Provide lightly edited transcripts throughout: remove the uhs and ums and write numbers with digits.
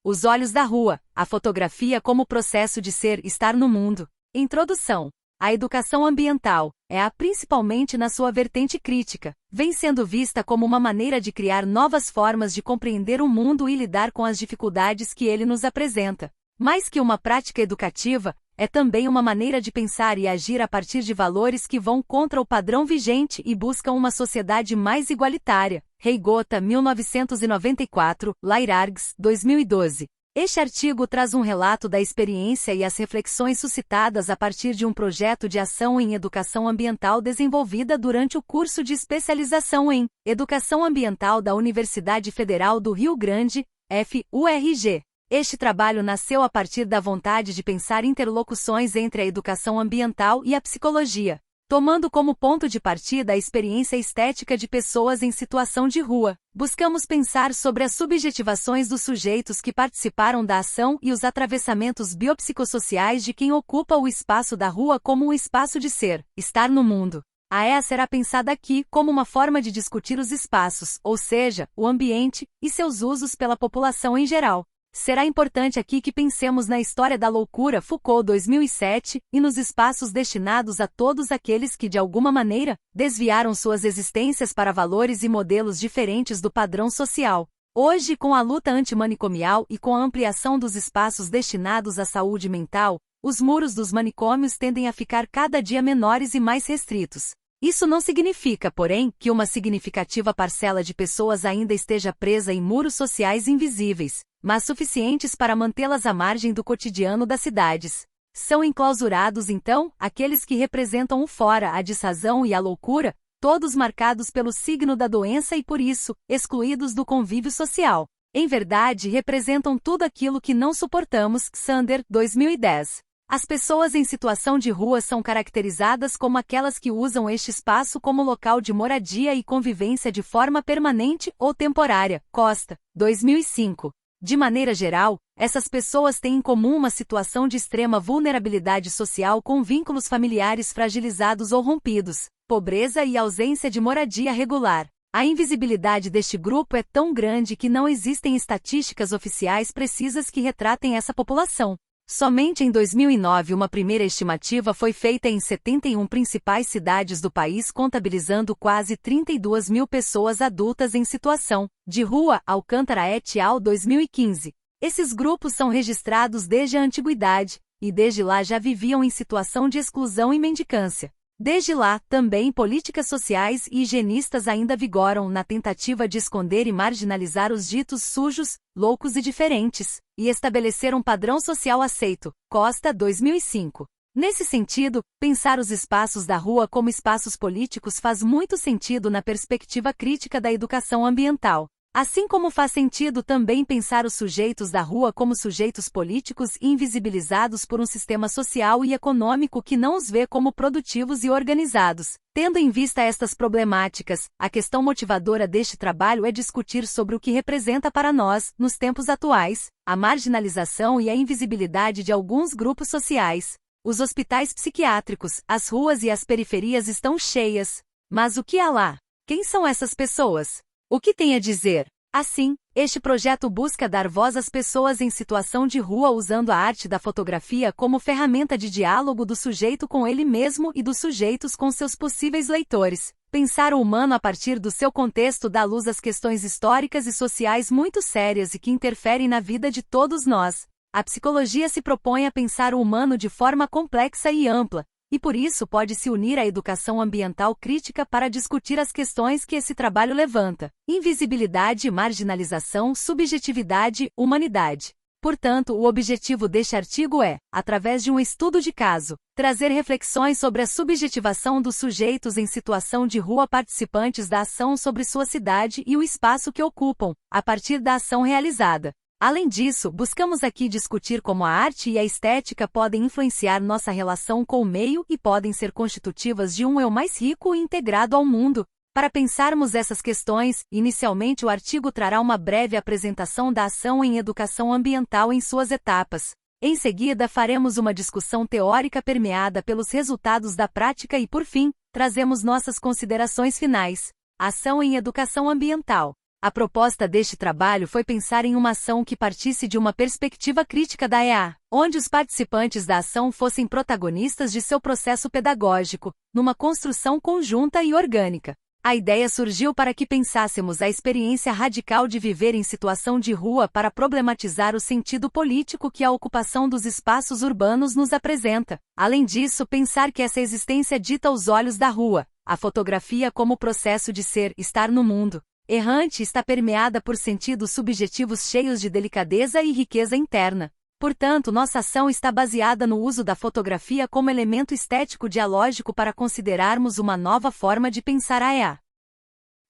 Os olhos da rua, a fotografia como processo de ser, estar no mundo. Introdução. A educação ambiental, principalmente na sua vertente crítica, vem sendo vista como uma maneira de criar novas formas de compreender o mundo e lidar com as dificuldades que ele nos apresenta. Mais que uma prática educativa, é também uma maneira de pensar e agir a partir de valores que vão contra o padrão vigente e buscam uma sociedade mais igualitária. Reigota, 1994, Lairargues, 2012. Este artigo traz um relato da experiência e as reflexões suscitadas a partir de um projeto de ação em educação ambiental desenvolvida durante o curso de especialização em Educação Ambiental da Universidade Federal do Rio Grande, FURG. Este trabalho nasceu a partir da vontade de pensar interlocuções entre a educação ambiental e a psicologia, tomando como ponto de partida a experiência estética de pessoas em situação de rua. Buscamos pensar sobre as subjetivações dos sujeitos que participaram da ação e os atravessamentos biopsicossociais de quem ocupa o espaço da rua como um espaço de ser, estar no mundo. A EA será pensada aqui como uma forma de discutir os espaços, ou seja, o ambiente, e seus usos pela população em geral. Será importante aqui que pensemos na história da loucura Foucault 2007 e nos espaços destinados a todos aqueles que de alguma maneira desviaram suas existências para valores e modelos diferentes do padrão social. Hoje, com a luta antimanicomial e com a ampliação dos espaços destinados à saúde mental, os muros dos manicômios tendem a ficar cada dia menores e mais restritos. Isso não significa, porém, que uma significativa parcela de pessoas ainda esteja presa em muros sociais invisíveis, mas suficientes para mantê-las à margem do cotidiano das cidades. São enclausurados, então, aqueles que representam o fora, a desrazão e a loucura, todos marcados pelo signo da doença e por isso, excluídos do convívio social. Em verdade, representam tudo aquilo que não suportamos. Sander, 2010. As pessoas em situação de rua são caracterizadas como aquelas que usam este espaço como local de moradia e convivência de forma permanente ou temporária. Costa, 2005. De maneira geral, essas pessoas têm em comum uma situação de extrema vulnerabilidade social com vínculos familiares fragilizados ou rompidos, pobreza e ausência de moradia regular. A invisibilidade deste grupo é tão grande que não existem estatísticas oficiais precisas que retratem essa população. Somente em 2009 uma primeira estimativa foi feita em 71 principais cidades do país, contabilizando quase 32 mil pessoas adultas em situação de rua. Alcântara et al. 2015. Esses grupos são registrados desde a antiguidade, e desde lá já viviam em situação de exclusão e mendicância. Desde lá, também políticas sociais e higienistas ainda vigoram na tentativa de esconder e marginalizar os ditos sujos, loucos e diferentes, e estabelecer um padrão social aceito. Costa, 2005. Nesse sentido, pensar os espaços da rua como espaços políticos faz muito sentido na perspectiva crítica da educação ambiental. Assim como faz sentido também pensar os sujeitos da rua como sujeitos políticos invisibilizados por um sistema social e econômico que não os vê como produtivos e organizados. Tendo em vista estas problemáticas, a questão motivadora deste trabalho é discutir sobre o que representa para nós, nos tempos atuais, a marginalização e a invisibilidade de alguns grupos sociais. Os hospitais psiquiátricos, as ruas e as periferias estão cheias. Mas o que há lá? Quem são essas pessoas? O que tem a dizer? Assim, este projeto busca dar voz às pessoas em situação de rua usando a arte da fotografia como ferramenta de diálogo do sujeito com ele mesmo e dos sujeitos com seus possíveis leitores. Pensar o humano a partir do seu contexto dá luz às questões históricas e sociais muito sérias e que interferem na vida de todos nós. A psicologia se propõe a pensar o humano de forma complexa e ampla, e por isso pode se unir à educação ambiental crítica para discutir as questões que esse trabalho levanta: invisibilidade, marginalização, subjetividade, humanidade. Portanto, o objetivo deste artigo é, através de um estudo de caso, trazer reflexões sobre a subjetivação dos sujeitos em situação de rua participantes da ação sobre sua cidade e o espaço que ocupam, a partir da ação realizada. Além disso, buscamos aqui discutir como a arte e a estética podem influenciar nossa relação com o meio e podem ser constitutivas de um eu mais rico e integrado ao mundo. Para pensarmos essas questões, inicialmente o artigo trará uma breve apresentação da ação em educação ambiental em suas etapas. Em seguida, faremos uma discussão teórica permeada pelos resultados da prática e, por fim, trazemos nossas considerações finais. Ação em educação ambiental. A proposta deste trabalho foi pensar em uma ação que partisse de uma perspectiva crítica da EA, onde os participantes da ação fossem protagonistas de seu processo pedagógico, numa construção conjunta e orgânica. A ideia surgiu para que pensássemos a experiência radical de viver em situação de rua para problematizar o sentido político que a ocupação dos espaços urbanos nos apresenta. Além disso, pensar que essa existência dita aos olhos da rua, a fotografia como processo de ser, estar no mundo errante está permeada por sentidos subjetivos cheios de delicadeza e riqueza interna. Portanto, nossa ação está baseada no uso da fotografia como elemento estético dialógico para considerarmos uma nova forma de pensar a EA.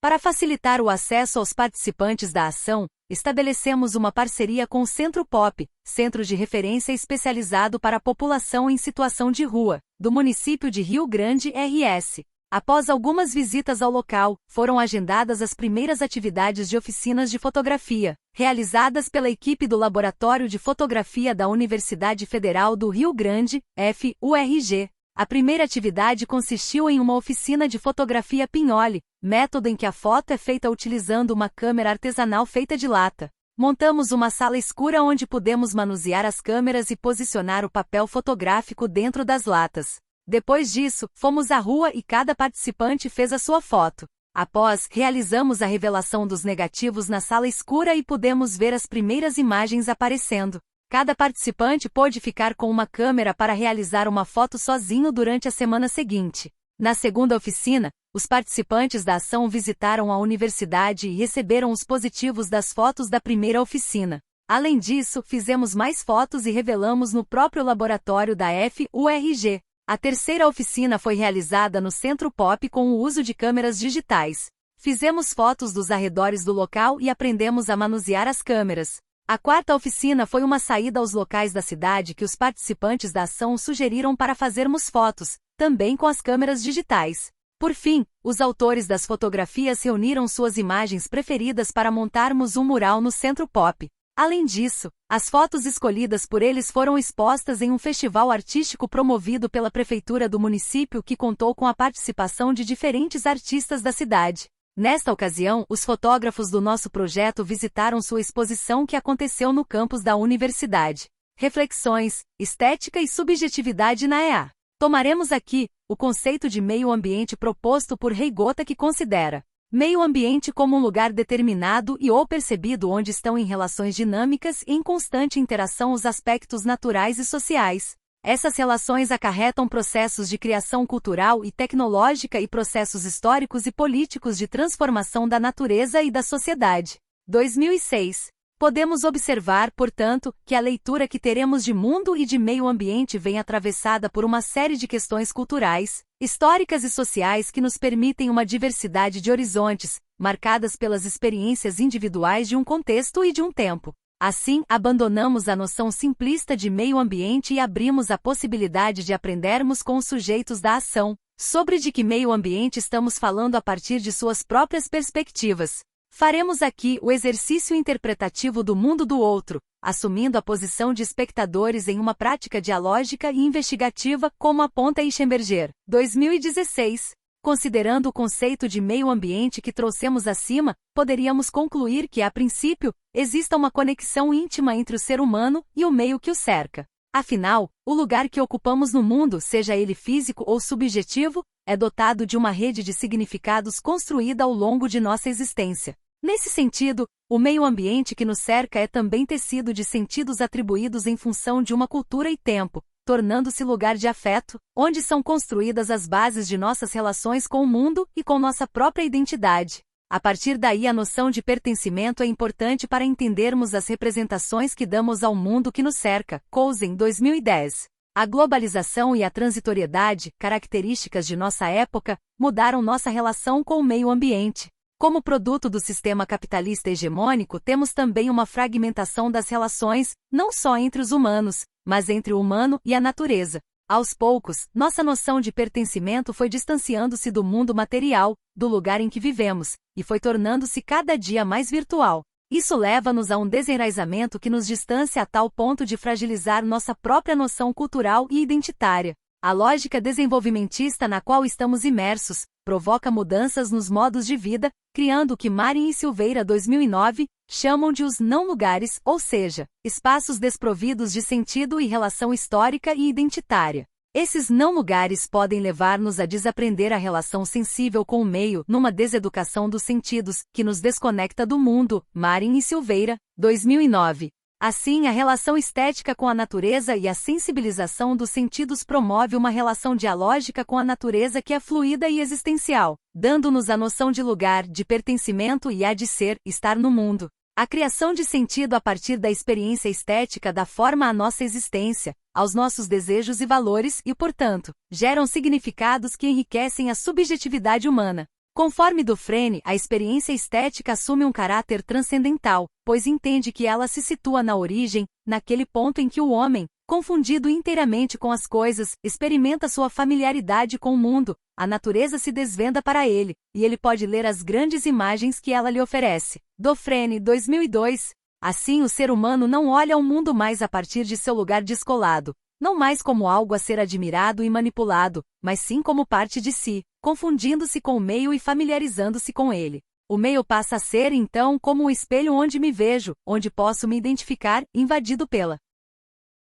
Para facilitar o acesso aos participantes da ação, estabelecemos uma parceria com o Centro Pop, centro de referência especializado para a população em situação de rua, do município de Rio Grande, RS. Após algumas visitas ao local, foram agendadas as primeiras atividades de oficinas de fotografia, realizadas pela equipe do Laboratório de Fotografia da Universidade Federal do Rio Grande, FURG. A primeira atividade consistiu em uma oficina de fotografia pinhole, método em que a foto é feita utilizando uma câmera artesanal feita de lata. Montamos uma sala escura onde pudemos manusear as câmeras e posicionar o papel fotográfico dentro das latas. Depois disso, fomos à rua e cada participante fez a sua foto. Após, realizamos a revelação dos negativos na sala escura e pudemos ver as primeiras imagens aparecendo. Cada participante pôde ficar com uma câmera para realizar uma foto sozinho durante a semana seguinte. Na segunda oficina, os participantes da ação visitaram a universidade e receberam os positivos das fotos da primeira oficina. Além disso, fizemos mais fotos e revelamos no próprio laboratório da FURG. A terceira oficina foi realizada no Centro Pop com o uso de câmeras digitais. Fizemos fotos dos arredores do local e aprendemos a manusear as câmeras. A quarta oficina foi uma saída aos locais da cidade que os participantes da ação sugeriram para fazermos fotos, também com as câmeras digitais. Por fim, os autores das fotografias reuniram suas imagens preferidas para montarmos um mural no Centro Pop. Além disso, as fotos escolhidas por eles foram expostas em um festival artístico promovido pela prefeitura do município que contou com a participação de diferentes artistas da cidade. Nesta ocasião, os fotógrafos do nosso projeto visitaram sua exposição que aconteceu no campus da universidade. Reflexões, estética e subjetividade na EA. Tomaremos aqui o conceito de meio ambiente proposto por Reigota, que considera meio ambiente como um lugar determinado e ou percebido onde estão em relações dinâmicas e em constante interação os aspectos naturais e sociais. Essas relações acarretam processos de criação cultural e tecnológica e processos históricos e políticos de transformação da natureza e da sociedade. 2006. Podemos observar, portanto, que a leitura que teremos de mundo e de meio ambiente vem atravessada por uma série de questões culturais, históricas e sociais que nos permitem uma diversidade de horizontes, marcadas pelas experiências individuais de um contexto e de um tempo. Assim, abandonamos a noção simplista de meio ambiente e abrimos a possibilidade de aprendermos com os sujeitos da ação, sobre de que meio ambiente estamos falando a partir de suas próprias perspectivas. Faremos aqui o exercício interpretativo do mundo do outro, assumindo a posição de espectadores em uma prática dialógica e investigativa, como aponta Ischenberger, 2016. Considerando o conceito de meio ambiente que trouxemos acima, poderíamos concluir que, a princípio, exista uma conexão íntima entre o ser humano e o meio que o cerca. Afinal, o lugar que ocupamos no mundo, seja ele físico ou subjetivo, é dotado de uma rede de significados construída ao longo de nossa existência. Nesse sentido, o meio ambiente que nos cerca é também tecido de sentidos atribuídos em função de uma cultura e tempo, tornando-se lugar de afeto, onde são construídas as bases de nossas relações com o mundo e com nossa própria identidade. A partir daí, a noção de pertencimento é importante para entendermos as representações que damos ao mundo que nos cerca. Cousin, 2010. A globalização e a transitoriedade, características de nossa época, mudaram nossa relação com o meio ambiente. Como produto do sistema capitalista hegemônico, temos também uma fragmentação das relações, não só entre os humanos, mas entre o humano e a natureza. Aos poucos, nossa noção de pertencimento foi distanciando-se do mundo material, do lugar em que vivemos, e foi tornando-se cada dia mais virtual. Isso leva-nos a um desenraizamento que nos distancia a tal ponto de fragilizar nossa própria noção cultural e identitária. A lógica desenvolvimentista na qual estamos imersos, provoca mudanças nos modos de vida, criando o que Marin e Silveira 2009 chamam de os não-lugares, ou seja, espaços desprovidos de sentido e relação histórica e identitária. Esses não-lugares podem levar-nos a desaprender a relação sensível com o meio numa deseducação dos sentidos, que nos desconecta do mundo, Marin e Silveira, 2009. Assim, a relação estética com a natureza e a sensibilização dos sentidos promove uma relação dialógica com a natureza que é fluida e existencial, dando-nos a noção de lugar, de pertencimento e a de ser, estar no mundo. A criação de sentido a partir da experiência estética dá forma à nossa existência, aos nossos desejos e valores e, portanto, geram significados que enriquecem a subjetividade humana. Conforme Dufresne, a experiência estética assume um caráter transcendental, pois entende que ela se situa na origem, naquele ponto em que o homem, confundido inteiramente com as coisas, experimenta sua familiaridade com o mundo, a natureza se desvenda para ele, e ele pode ler as grandes imagens que ela lhe oferece. Dufresne, 2002. Assim, o ser humano não olha ao mundo mais a partir de seu lugar descolado, não mais como algo a ser admirado e manipulado, mas sim como parte de si, confundindo-se com o meio e familiarizando-se com ele. O meio passa a ser, então, como um espelho onde me vejo, onde posso me identificar, invadido pela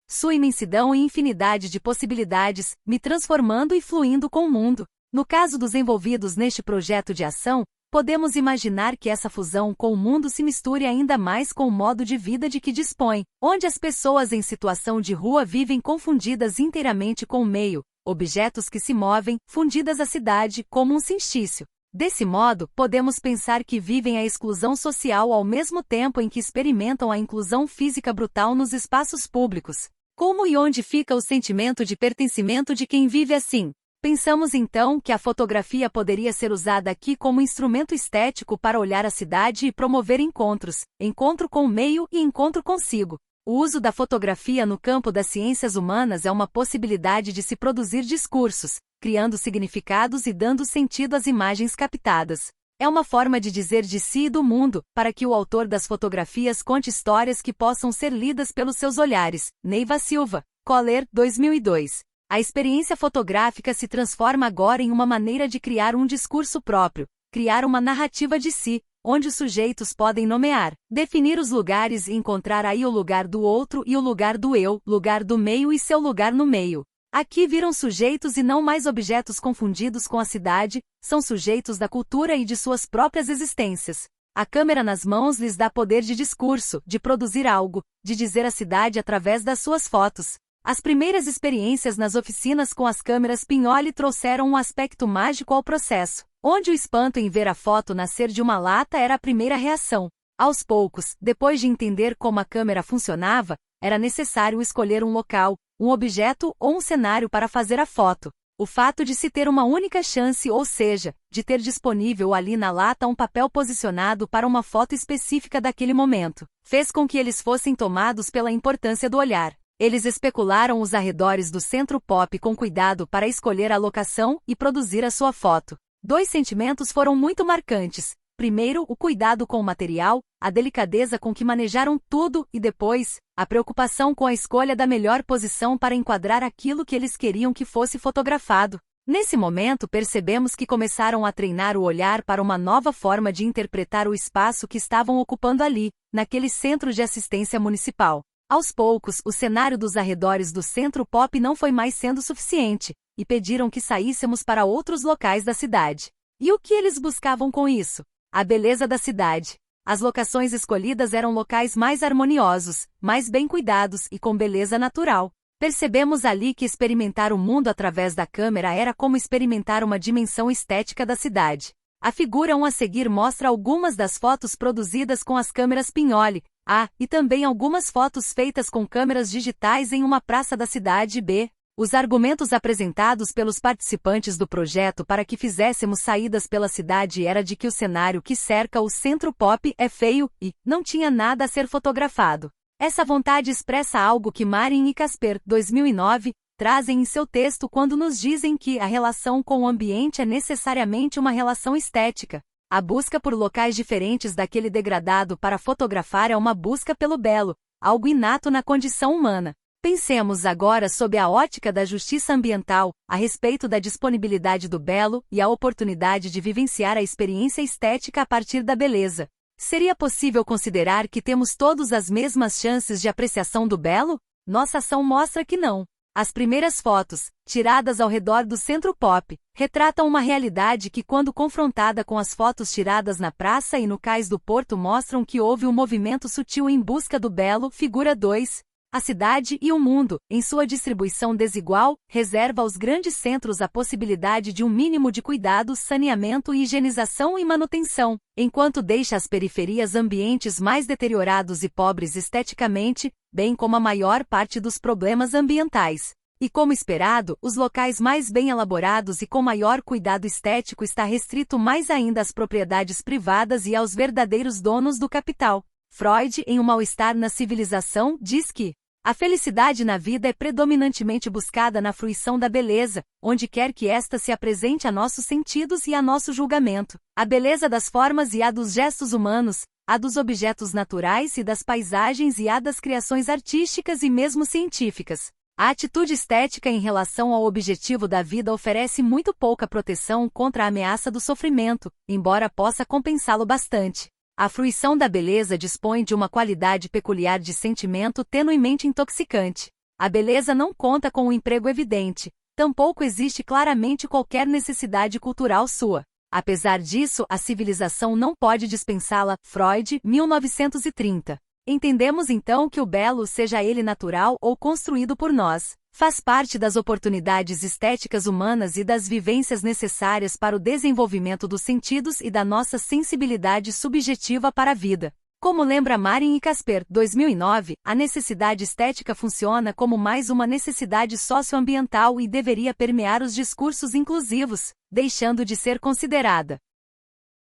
sua imensidão e infinidade de possibilidades, me transformando e fluindo com o mundo. No caso dos envolvidos neste projeto de ação, podemos imaginar que essa fusão com o mundo se misture ainda mais com o modo de vida de que dispõe, onde as pessoas em situação de rua vivem confundidas inteiramente com o meio, objetos que se movem, fundidas à cidade, como um cinstício. Desse modo, podemos pensar que vivem a exclusão social ao mesmo tempo em que experimentam a inclusão física brutal nos espaços públicos. Como e onde fica o sentimento de pertencimento de quem vive assim? Pensamos então que a fotografia poderia ser usada aqui como instrumento estético para olhar a cidade e promover encontros, encontro com o meio e encontro consigo. O uso da fotografia no campo das ciências humanas é uma possibilidade de se produzir discursos, criando significados e dando sentido às imagens captadas. É uma forma de dizer de si e do mundo, para que o autor das fotografias conte histórias que possam ser lidas pelos seus olhares. Neiva Silva, Coller, 2002. A experiência fotográfica se transforma agora em uma maneira de criar um discurso próprio, criar uma narrativa de si, onde os sujeitos podem nomear, definir os lugares e encontrar aí o lugar do outro e o lugar do eu, lugar do meio e seu lugar no meio. Aqui viram sujeitos e não mais objetos confundidos com a cidade, são sujeitos da cultura e de suas próprias existências. A câmera nas mãos lhes dá poder de discurso, de produzir algo, de dizer a cidade através das suas fotos. As primeiras experiências nas oficinas com as câmeras Pinhole trouxeram um aspecto mágico ao processo, onde o espanto em ver a foto nascer de uma lata era a primeira reação. Aos poucos, depois de entender como a câmera funcionava, era necessário escolher um local, um objeto ou um cenário para fazer a foto. O fato de se ter uma única chance, ou seja, de ter disponível ali na lata um papel posicionado para uma foto específica daquele momento, fez com que eles fossem tomados pela importância do olhar. Eles especularam os arredores do Centro Pop com cuidado para escolher a locação e produzir a sua foto. Dois sentimentos foram muito marcantes. Primeiro, o cuidado com o material, a delicadeza com que manejaram tudo e depois, a preocupação com a escolha da melhor posição para enquadrar aquilo que eles queriam que fosse fotografado. Nesse momento percebemos que começaram a treinar o olhar para uma nova forma de interpretar o espaço que estavam ocupando ali, naquele centro de assistência municipal. Aos poucos, o cenário dos arredores do Centro Pop não foi mais sendo suficiente, e pediram que saíssemos para outros locais da cidade. E o que eles buscavam com isso? A beleza da cidade. As locações escolhidas eram locais mais harmoniosos, mais bem cuidados e com beleza natural. Percebemos ali que experimentar o mundo através da câmera era como experimentar uma dimensão estética da cidade. A figura 1 a seguir mostra algumas das fotos produzidas com as câmeras Pinhole, A, e também algumas fotos feitas com câmeras digitais em uma praça da cidade, B. Os argumentos apresentados pelos participantes do projeto para que fizéssemos saídas pela cidade era de que o cenário que cerca o Centro Pop é feio e não tinha nada a ser fotografado. Essa vontade expressa algo que Marin e Casper, 2009, trazem em seu texto quando nos dizem que a relação com o ambiente é necessariamente uma relação estética. A busca por locais diferentes daquele degradado para fotografar é uma busca pelo belo, algo inato na condição humana. Pensemos agora sob a ótica da justiça ambiental, a respeito da disponibilidade do belo e a oportunidade de vivenciar a experiência estética a partir da beleza. Seria possível considerar que temos todos as mesmas chances de apreciação do belo? Nossa ação mostra que não. As primeiras fotos, tiradas ao redor do Centro Pop, retratam uma realidade que, quando confrontada com as fotos tiradas na praça e no cais do porto, mostram que houve um movimento sutil em busca do belo. Figura 2. A cidade e o mundo, em sua distribuição desigual, reserva aos grandes centros a possibilidade de um mínimo de cuidado, saneamento, higienização e manutenção, enquanto deixa as periferias ambientes mais deteriorados e pobres esteticamente, bem como a maior parte dos problemas ambientais. E como esperado, os locais mais bem elaborados e com maior cuidado estético está restrito mais ainda às propriedades privadas e aos verdadeiros donos do capital. Freud, em O Mal-Estar na Civilização, diz que a felicidade na vida é predominantemente buscada na fruição da beleza, onde quer que esta se apresente a nossos sentidos e a nosso julgamento. A beleza das formas e a dos gestos humanos, a dos objetos naturais e das paisagens e a das criações artísticas e mesmo científicas. A atitude estética em relação ao objetivo da vida oferece muito pouca proteção contra a ameaça do sofrimento, embora possa compensá-lo bastante. A fruição da beleza dispõe de uma qualidade peculiar de sentimento tenuemente intoxicante. A beleza não conta com um emprego evidente, tampouco existe claramente qualquer necessidade cultural sua. Apesar disso, a civilização não pode dispensá-la. Freud, 1930. Entendemos então que o belo, seja ele natural ou construído por nós, faz parte das oportunidades estéticas humanas e das vivências necessárias para o desenvolvimento dos sentidos e da nossa sensibilidade subjetiva para a vida. Como lembra Marin e Casper, 2009, a necessidade estética funciona como mais uma necessidade socioambiental e deveria permear os discursos inclusivos, deixando de ser considerada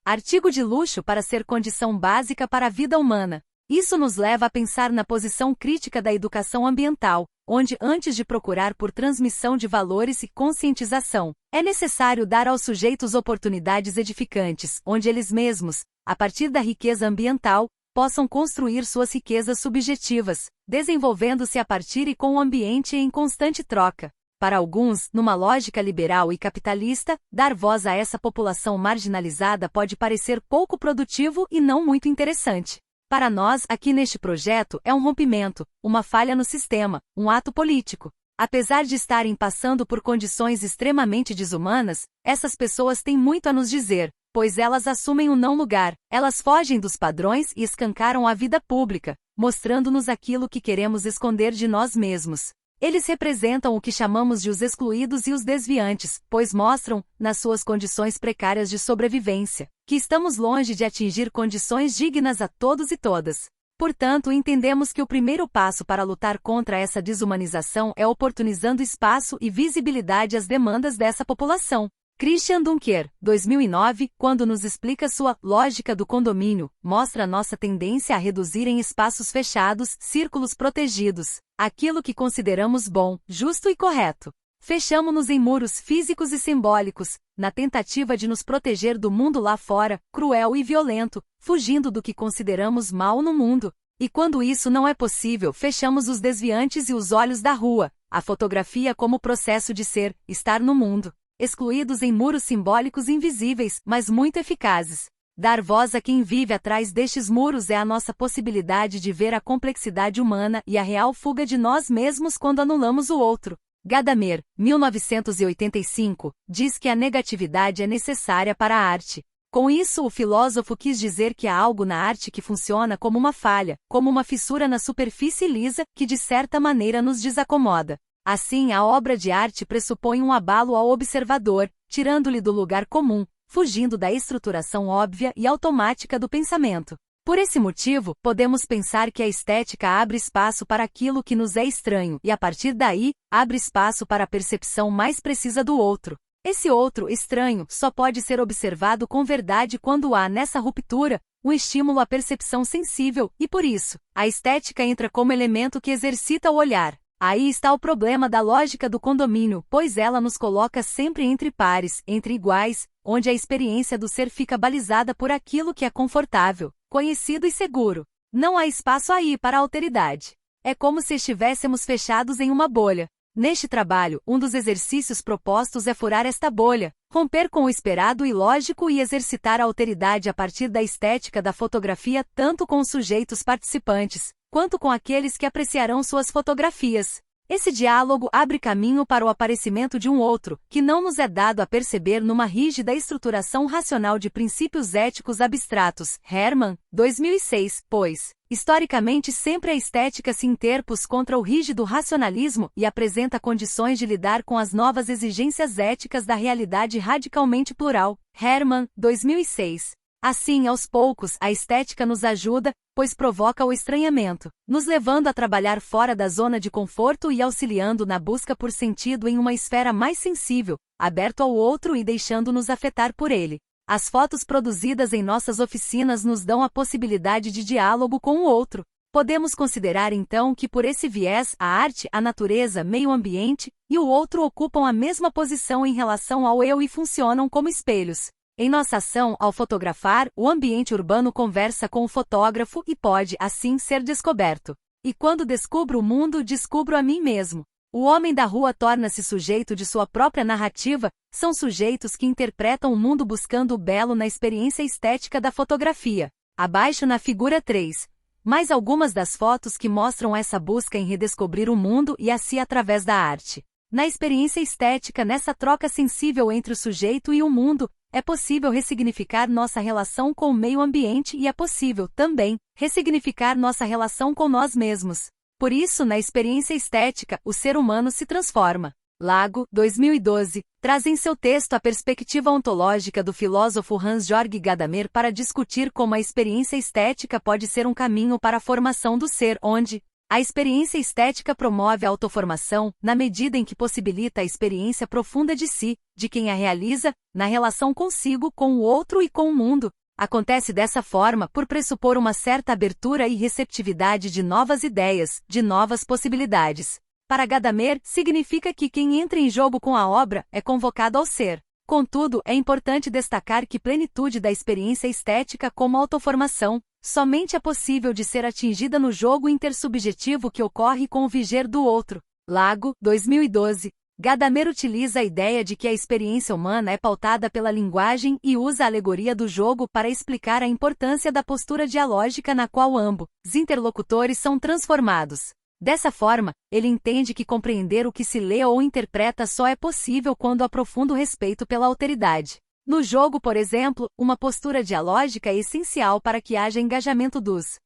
artigo de luxo para ser condição básica para a vida humana. Isso nos leva a pensar na posição crítica da educação ambiental, onde, antes de procurar por transmissão de valores e conscientização, é necessário dar aos sujeitos oportunidades edificantes, onde eles mesmos, a partir da riqueza ambiental, possam construir suas riquezas subjetivas, desenvolvendo-se a partir e com o ambiente em constante troca. Para alguns, numa lógica liberal e capitalista, dar voz a essa população marginalizada pode parecer pouco produtivo e não muito interessante. Para nós, aqui neste projeto, é um rompimento, uma falha no sistema, um ato político. Apesar de estarem passando por condições extremamente desumanas, essas pessoas têm muito a nos dizer, pois elas assumem o não lugar, elas fogem dos padrões e escancaram a vida pública, mostrando-nos aquilo que queremos esconder de nós mesmos. Eles representam o que chamamos de os excluídos e os desviantes, pois mostram, nas suas condições precárias de sobrevivência, que estamos longe de atingir condições dignas a todos e todas. Portanto, entendemos que o primeiro passo para lutar contra essa desumanização é oportunizando espaço e visibilidade às demandas dessa população. Christian Dunker, 2009, quando nos explica sua lógica do condomínio, mostra nossa tendência a reduzir em espaços fechados, círculos protegidos, aquilo que consideramos bom, justo e correto. Fechamo-nos em muros físicos e simbólicos, na tentativa de nos proteger do mundo lá fora, cruel e violento, fugindo do que consideramos mal no mundo. E quando isso não é possível, fechamos os desviantes e os olhos da rua, a fotografia como processo de ser, estar no mundo. Excluídos em muros simbólicos invisíveis, mas muito eficazes. Dar voz a quem vive atrás destes muros é a nossa possibilidade de ver a complexidade humana e a real fuga de nós mesmos quando anulamos o outro. Gadamer, 1985, diz que a negatividade é necessária para a arte. Com isso, o filósofo quis dizer que há algo na arte que funciona como uma falha, como uma fissura na superfície lisa, que de certa maneira nos desacomoda. Assim, a obra de arte pressupõe um abalo ao observador, tirando-lhe do lugar comum, fugindo da estruturação óbvia e automática do pensamento. Por esse motivo, podemos pensar que a estética abre espaço para aquilo que nos é estranho e, a partir daí, abre espaço para a percepção mais precisa do outro. Esse outro, estranho, só pode ser observado com verdade quando há, nessa ruptura, um estímulo à percepção sensível, e por isso, a estética entra como elemento que exercita o olhar. Aí está o problema da lógica do condomínio, pois ela nos coloca sempre entre pares, entre iguais, onde a experiência do ser fica balizada por aquilo que é confortável, conhecido e seguro. Não há espaço aí para a alteridade. É como se estivéssemos fechados em uma bolha. Neste trabalho, um dos exercícios propostos é furar esta bolha, romper com o esperado e lógico e exercitar a alteridade a partir da estética da fotografia tanto com os sujeitos participantes, quanto com aqueles que apreciarão suas fotografias. Esse diálogo abre caminho para o aparecimento de um outro, que não nos é dado a perceber numa rígida estruturação racional de princípios éticos abstratos. Herman, 2006, pois, historicamente sempre a estética se interpôs contra o rígido racionalismo e apresenta condições de lidar com as novas exigências éticas da realidade radicalmente plural. Herman, 2006. Assim, aos poucos, a estética nos ajuda, pois provoca o estranhamento, nos levando a trabalhar fora da zona de conforto e auxiliando na busca por sentido em uma esfera mais sensível, aberto ao outro e deixando-nos afetar por ele. As fotos produzidas em nossas oficinas nos dão a possibilidade de diálogo com o outro. Podemos considerar então que por esse viés a arte, a natureza, meio ambiente e o outro ocupam a mesma posição em relação ao eu e funcionam como espelhos. Em nossa ação, ao fotografar, o ambiente urbano conversa com o fotógrafo e pode, assim, ser descoberto. E quando descubro o mundo, descubro a mim mesmo. O homem da rua torna-se sujeito de sua própria narrativa, são sujeitos que interpretam o mundo buscando o belo na experiência estética da fotografia. Abaixo na figura 3. Mais algumas das fotos que mostram essa busca em redescobrir o mundo e a si através da arte. Na experiência estética, nessa troca sensível entre o sujeito e o mundo, é possível ressignificar nossa relação com o meio ambiente e é possível, também, ressignificar nossa relação com nós mesmos. Por isso, na experiência estética, o ser humano se transforma. Lago, 2012, traz em seu texto a perspectiva ontológica do filósofo Hans-Georg Gadamer para discutir como a experiência estética pode ser um caminho para a formação do ser, onde a experiência estética promove a autoformação, na medida em que possibilita a experiência profunda de si, de quem a realiza, na relação consigo, com o outro e com o mundo. Acontece dessa forma por pressupor uma certa abertura e receptividade de novas ideias, de novas possibilidades. Para Gadamer, significa que quem entra em jogo com a obra é convocado ao ser. Contudo, é importante destacar que plenitude da experiência estética como autoformação somente é possível de ser atingida no jogo intersubjetivo que ocorre com o viger do outro. Lago, 2012. Gadamer utiliza a ideia de que a experiência humana é pautada pela linguagem e usa a alegoria do jogo para explicar a importância da postura dialógica na qual ambos os interlocutores são transformados. Dessa forma, ele entende que compreender o que se lê ou interpreta só é possível quando aprofunda o respeito pela alteridade. No jogo, por exemplo, uma postura dialógica é essencial para que haja engajamento dos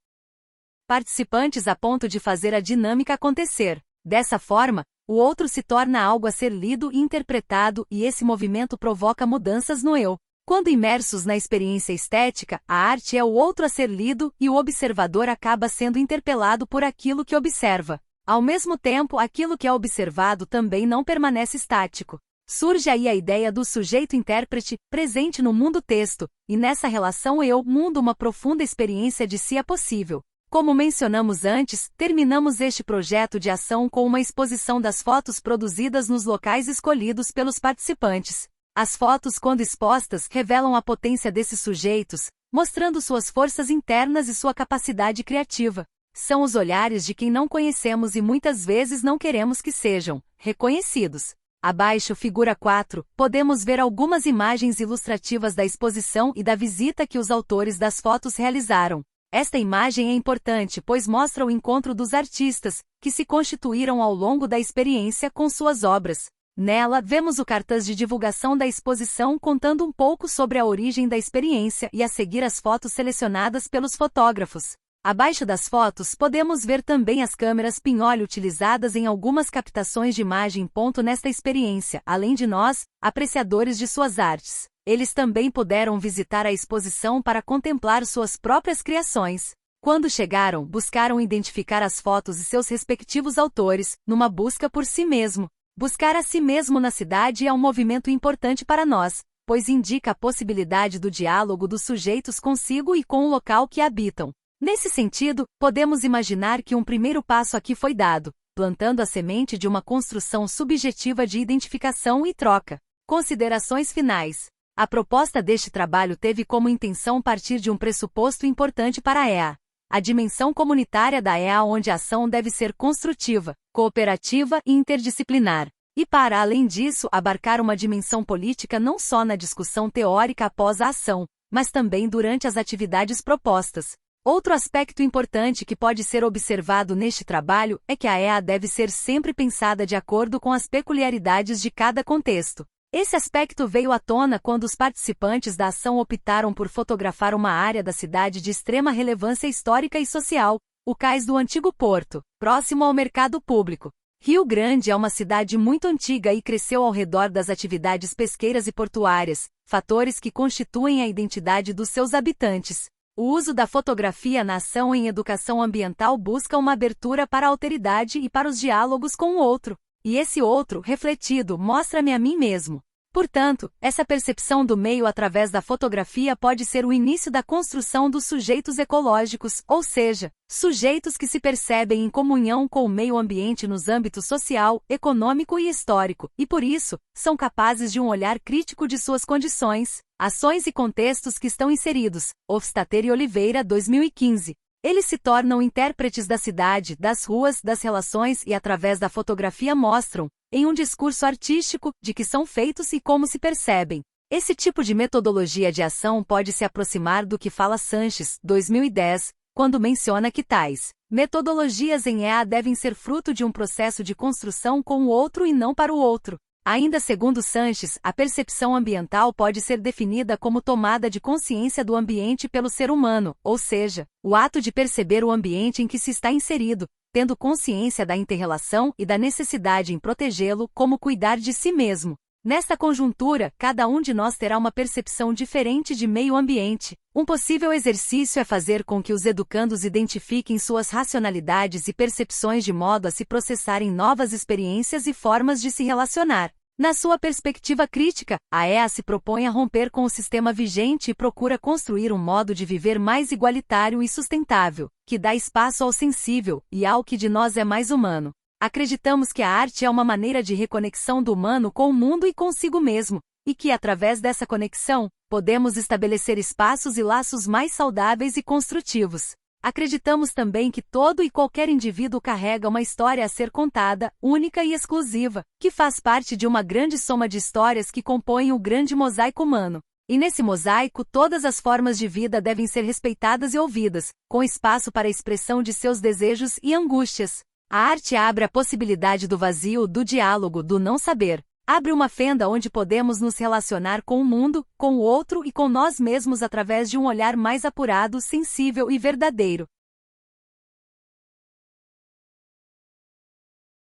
participantes a ponto de fazer a dinâmica acontecer. Dessa forma, o outro se torna algo a ser lido e interpretado e esse movimento provoca mudanças no eu. Quando imersos na experiência estética, a arte é o outro a ser lido e o observador acaba sendo interpelado por aquilo que observa. Ao mesmo tempo, aquilo que é observado também não permanece estático. Surge aí a ideia do sujeito-intérprete, presente no mundo-texto, e nessa relação eu-mundo uma profunda experiência de si é possível. Como mencionamos antes, terminamos este projeto de ação com uma exposição das fotos produzidas nos locais escolhidos pelos participantes. As fotos, quando expostas, revelam a potência desses sujeitos, mostrando suas forças internas e sua capacidade criativa. São os olhares de quem não conhecemos e muitas vezes não queremos que sejam reconhecidos. Abaixo, figura 4, podemos ver algumas imagens ilustrativas da exposição e da visita que os autores das fotos realizaram. Esta imagem é importante pois mostra o encontro dos artistas, que se constituíram ao longo da experiência com suas obras. Nela, vemos o cartaz de divulgação da exposição contando um pouco sobre a origem da experiência e a seguir as fotos selecionadas pelos fotógrafos. Abaixo das fotos podemos ver também as câmeras pinhole utilizadas em algumas captações de imagem. Nesta experiência, além de nós, apreciadores de suas artes, eles também puderam visitar a exposição para contemplar suas próprias criações. Quando chegaram, buscaram identificar as fotos e seus respectivos autores, numa busca por si mesmo. Buscar a si mesmo na cidade é um movimento importante para nós, pois indica a possibilidade do diálogo dos sujeitos consigo e com o local que habitam. Nesse sentido, podemos imaginar que um primeiro passo aqui foi dado, plantando a semente de uma construção subjetiva de identificação e troca. Considerações finais. A proposta deste trabalho teve como intenção partir de um pressuposto importante para a EA. a dimensão comunitária da EA, onde a ação deve ser construtiva, cooperativa e interdisciplinar. E para, além disso, abarcar uma dimensão política não só na discussão teórica após a ação, mas também durante as atividades propostas. Outro aspecto importante que pode ser observado neste trabalho é que a EA deve ser sempre pensada de acordo com as peculiaridades de cada contexto. Esse aspecto veio à tona quando os participantes da ação optaram por fotografar uma área da cidade de extrema relevância histórica e social, o Cais do Antigo Porto, próximo ao mercado público. Rio Grande é uma cidade muito antiga e cresceu ao redor das atividades pesqueiras e portuárias, fatores que constituem a identidade dos seus habitantes. O uso da fotografia na ação em educação ambiental busca uma abertura para a alteridade e para os diálogos com o outro. E esse outro, refletido, mostra-me a mim mesmo. Portanto, essa percepção do meio através da fotografia pode ser o início da construção dos sujeitos ecológicos, ou seja, sujeitos que se percebem em comunhão com o meio ambiente nos âmbitos social, econômico e histórico, e por isso, são capazes de um olhar crítico de suas condições, ações e contextos que estão inseridos. Hofstadter e Oliveira, 2015. Eles se tornam intérpretes da cidade, das ruas, das relações e através da fotografia mostram, em um discurso artístico, de que são feitos e como se percebem. Esse tipo de metodologia de ação pode se aproximar do que fala Sanches, 2010, quando menciona que tais metodologias em EA devem ser fruto de um processo de construção com o outro e não para o outro. Ainda segundo Sanches, a percepção ambiental pode ser definida como tomada de consciência do ambiente pelo ser humano, ou seja, o ato de perceber o ambiente em que se está inserido, tendo consciência da inter-relação e da necessidade em protegê-lo como cuidar de si mesmo. Nesta conjuntura, cada um de nós terá uma percepção diferente de meio ambiente. Um possível exercício é fazer com que os educandos identifiquem suas racionalidades e percepções de modo a se processarem novas experiências e formas de se relacionar. Na sua perspectiva crítica, a EA se propõe a romper com o sistema vigente e procura construir um modo de viver mais igualitário e sustentável, que dá espaço ao sensível e ao que de nós é mais humano. Acreditamos que a arte é uma maneira de reconexão do humano com o mundo e consigo mesmo, e que, através dessa conexão, podemos estabelecer espaços e laços mais saudáveis e construtivos. Acreditamos também que todo e qualquer indivíduo carrega uma história a ser contada, única e exclusiva, que faz parte de uma grande soma de histórias que compõem o grande mosaico humano. E nesse mosaico todas as formas de vida devem ser respeitadas e ouvidas, com espaço para a expressão de seus desejos e angústias. A arte abre a possibilidade do vazio, do diálogo, do não saber. Abre uma fenda onde podemos nos relacionar com o mundo, com o outro e com nós mesmos através de um olhar mais apurado, sensível e verdadeiro.